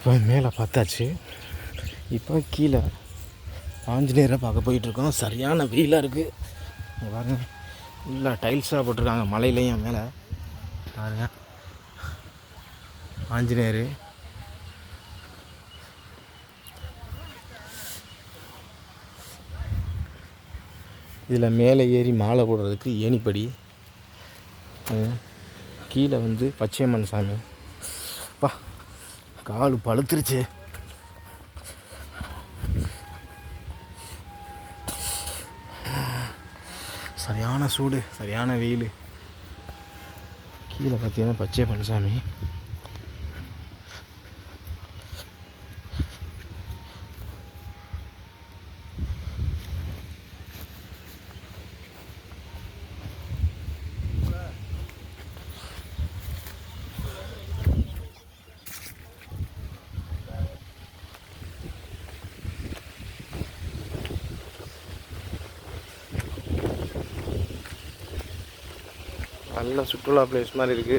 இப்போ மேலே பார்த்தாச்சு. இப்போ கீழே ஆஞ்சநேயரை பார்க்க போயிட்டுருக்கோம். சரியான வெயிலாக இருக்குது. இங்கே பாருங்கள், ஃபுல்லாக டைல்ஸாக போட்டிருக்காங்க மலையிலையும். மேலே பாருங்கள் ஆஞ்சநேயர். இதில் மேலே ஏறி மாலை போடுறதுக்கு ஏணிப்படி. கீழே வந்து பச்சையம்மன் சாமி. பா கால் பழுத்துருச்சு. சரியான சூடு, சரியான வெயில். கீழே பார்த்தீங்கன்னா பச்சையம்மன் சாமி. நல்ல சுற்றுலா பிளேஸ் மாதிரி இருக்குது.